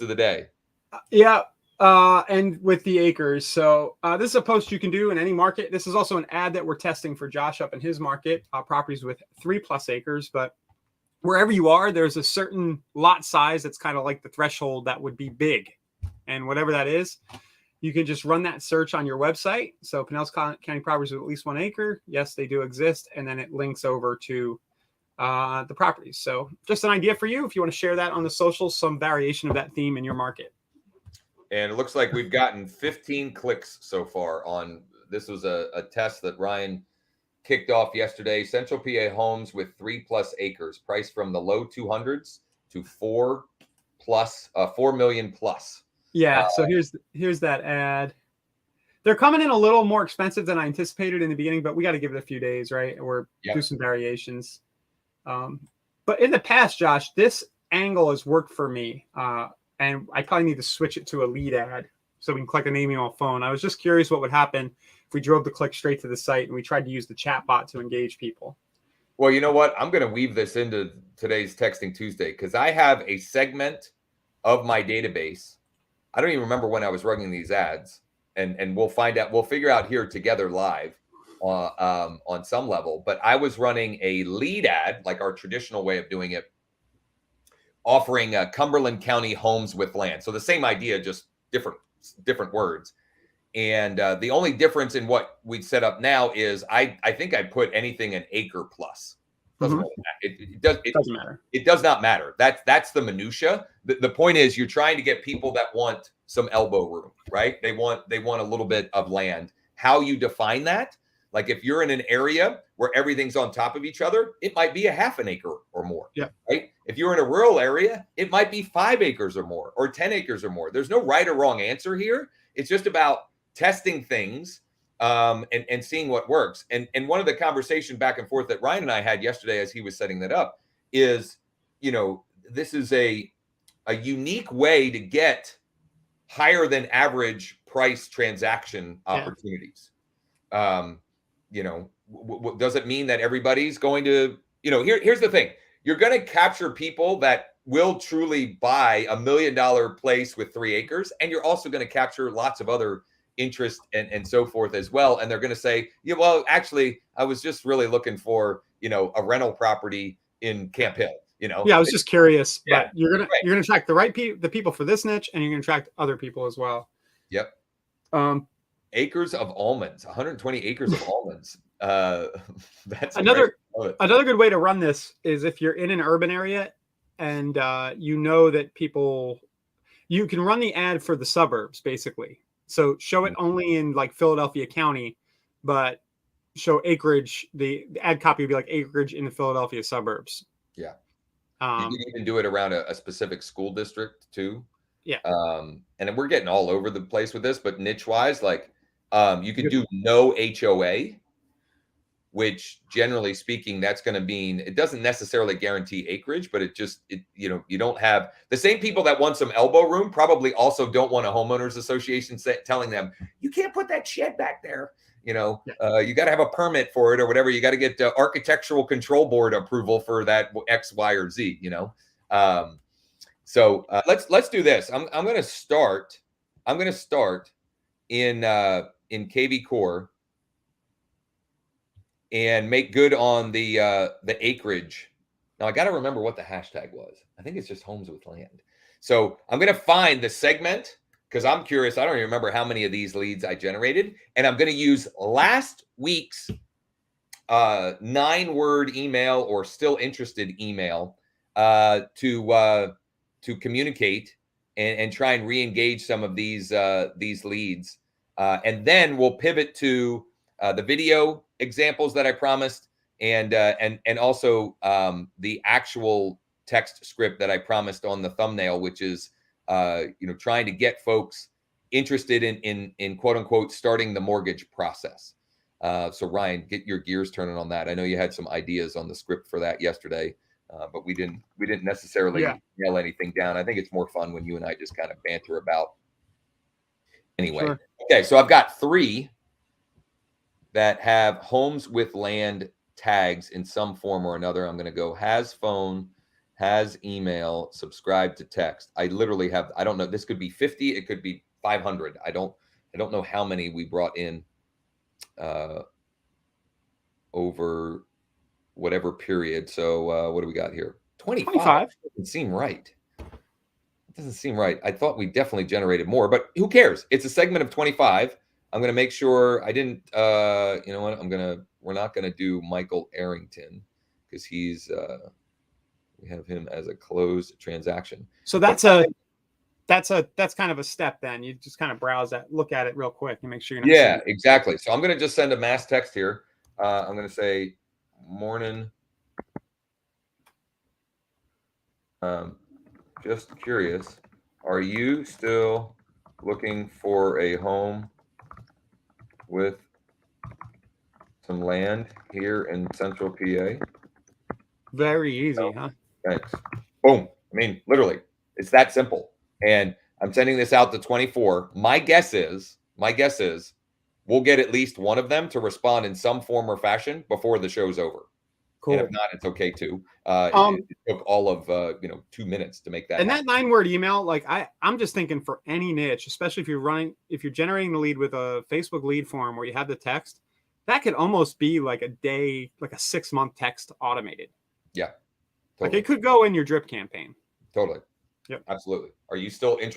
of the day. Yeah. And with the acres. So this is a post you can do in any market. This is also an ad that we're testing for Josh up in his market, properties with 3+ acres. But wherever you are, there's a certain lot size that's kind of like the threshold that would be big. And whatever that is, you can just run that search on your website. So Pinellas County properties with at least 1 acre. Yes, they do exist. And then it links over to the properties. So just an idea for you if you want to share that on the socials, some variation of that theme in your market. And it looks like we've gotten 15 clicks so far on this. Was a test that Ryan kicked off yesterday. Central PA homes with 3+ acres, priced from the low 200s to 4 million plus. Yeah. So here's that ad. They're coming in a little more expensive than I anticipated in the beginning, but we got to give it a few days, right? Or do some variations. But in the past, Josh, this angle has worked for me. And I probably need to switch it to a lead ad so we can click a name on phone. I was just curious what would happen if we drove the click straight to the site and we tried to use the chat bot to engage people. Well, you know what? I'm going to weave this into today's Texting Tuesday because I have a segment of my database. I don't even remember when I was running these ads, and we'll find out. We'll figure out here together live on some level. But I was running a lead ad, like our traditional way of doing it, offering Cumberland County homes with land. So the same idea, just different words. And the only difference in what we'd set up now is I think I put anything an acre plus. Doesn't matter. It doesn't matter. It does not matter. That's the minutia. The point is you're trying to get people that want some elbow room, right? They want a little bit of land. How you define that? Like if you're in an area where everything's on top of each other, it might be a half an acre or more. Yeah. Right. If you're in a rural area, it might be 5 acres or more, or 10 acres or more. There's no right or wrong answer here. It's just about testing things and seeing what works. And one of the conversation back and forth that Ryan and I had yesterday as he was setting that up is, this is a unique way to get higher than average price transaction opportunities. Does it mean that everybody's going to, here's the thing. You're going to capture people that will truly buy $1 million place with 3 acres. And you're also going to capture lots of other interest and so forth as well. And they're going to say, yeah, well, actually, I was just really looking for, a rental property in Camp Hill, Yeah, I was just curious, but you're going to attract the people for this niche, and you're going to attract other people as well. Yep. Acres of almonds, 120 acres of almonds. That's another good way to run this is if you're in an urban area and that you can run the ad for the suburbs basically. So show it only in like Philadelphia County, but show acreage. The ad copy would be like acreage in the Philadelphia suburbs. Yeah. You can even do it around a specific school district too. Yeah. And then we're getting all over the place with this, but niche wise, like you could do no HOA, which generally speaking, that's going to mean it doesn't necessarily guarantee acreage, but you don't have the same people that want some elbow room probably also don't want a homeowners association telling them you can't put that shed back there. You got to have a permit for it or whatever. You got to get architectural control board approval for that X, Y, or Z. So let's do this. I'm going to start. In KV Core and make good on the acreage. Now I got to remember what the hashtag was. I think it's just homes with land. So I'm going to find the segment because I'm curious. I don't even remember how many of these leads I generated. And I'm going to use last week's 9-word email or still interested email to communicate and try and re-engage some of these leads. And then we'll pivot to the video examples that I promised and also the actual text script that I promised on the thumbnail, which is trying to get folks interested in quote unquote starting the mortgage process. So Ryan, get your gears turning on that. I know you had some ideas on the script for that yesterday, but we didn't necessarily nail anything down. I think it's more fun when you and I just kind of banter about. Anyway, sure. Okay, so I've got 3 that have homes with land tags in some form or another. I'm going to go has phone, has email, subscribe to text. I literally have, I don't know, this could be 50, it could be 500. I don't know how many we brought in over whatever period. So what do we got here? 25. Doesn't seem right. It doesn't seem right. I thought we definitely generated more, but who cares? It's a segment of 25. I'm going to make sure I didn't, you know what? We're not going to do Michael Arrington because he's, we have him as a closed transaction. So that's kind of a step. Then you just kind of browse that, look at it real quick, and make sure you're not. Yeah, exactly. So I'm going to just send a mass text here. I'm going to say, morning. Just curious, are you still looking for a home with some land here in Central PA? Very easy, huh? Thanks. Boom. I mean, literally, it's that simple. And I'm sending this out to 24. My guess is we'll get at least one of them to respond in some form or fashion before the show's over. Cool. And if not, it's okay too. It took all of 2 minutes to make that. And happen. that 9-word email, like I'm just thinking for any niche, especially if you're generating the lead with a Facebook lead form where you have the text, that could almost be like a day, like a 6-month text automated. Yeah. Totally. Like it could go in your drip campaign. Totally. Yep. Absolutely. Are you still interested?